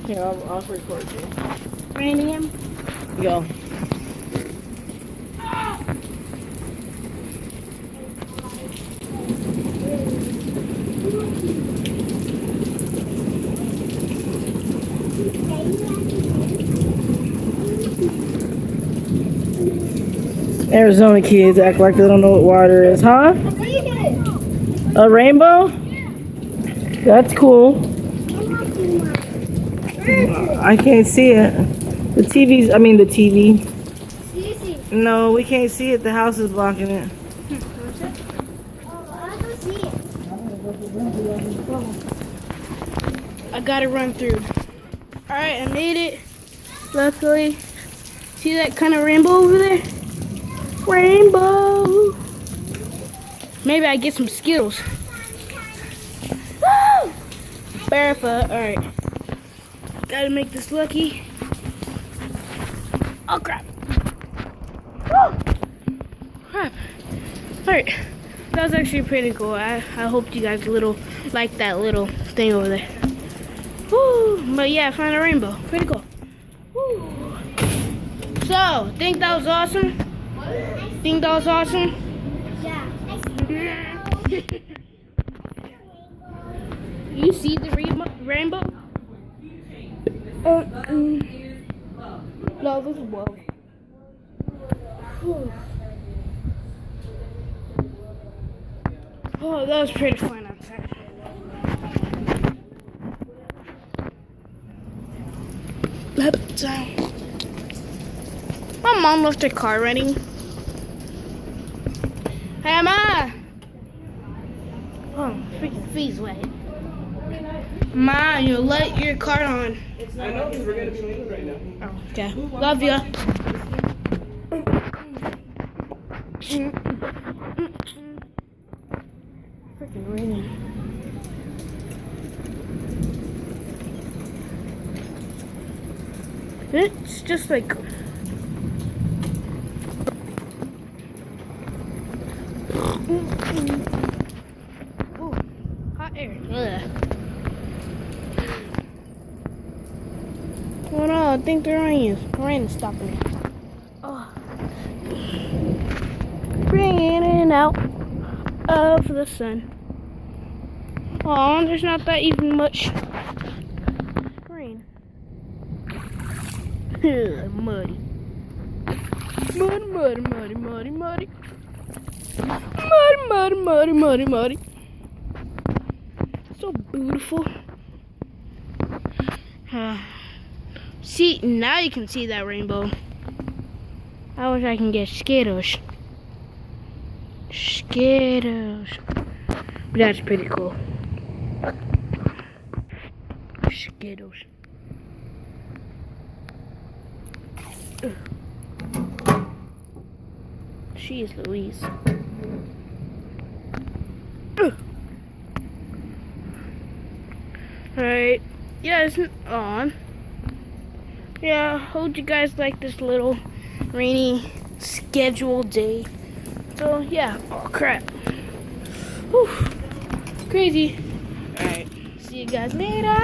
Here, I'll record you. Raining him. Go. Arizona kids act like they don't know what water is, huh? A rainbow? That's cool. I can't see it. The TV. No, we can't see it. The house is blocking it. I gotta run through. Alright, I made it. Luckily. See that kind of rainbow over there? Rainbow! Maybe I get some Skittles. Woo! Barefoot. Alright. Gotta make this lucky. Oh crap. Woo! Crap. Alright. That was actually pretty cool. I hope you guys like that little thing over there. Woo! But yeah, I found a rainbow. Pretty cool. Woo! So, think that was awesome? Think that was awesome? Yeah. You see the rainbow? No, this is well. Oh, that was pretty fun outside. My mom left her car running. Hey, Ma! Oh, freaking feet's wet. Ma, you let your car on. I know, because we're going to be leaving right now. Oh, okay. Love ya. Freaking raining. It's just like... Ooh, hot air. Ugh. Oh no, I think the rain is stopping it. Oh. Bringing out of the sun. Oh, there's not that even much rain. Muddy. Muddy. Muddy. So beautiful. See, now you can see that rainbow. I wish I can get Skittles. That's pretty cool. Skittles. She is Louise. Alright. Yeah, it's on. Yeah, hope you guys like this little rainy scheduled day. So, yeah. Oh, crap. Whew. Crazy. Alright. See you guys later.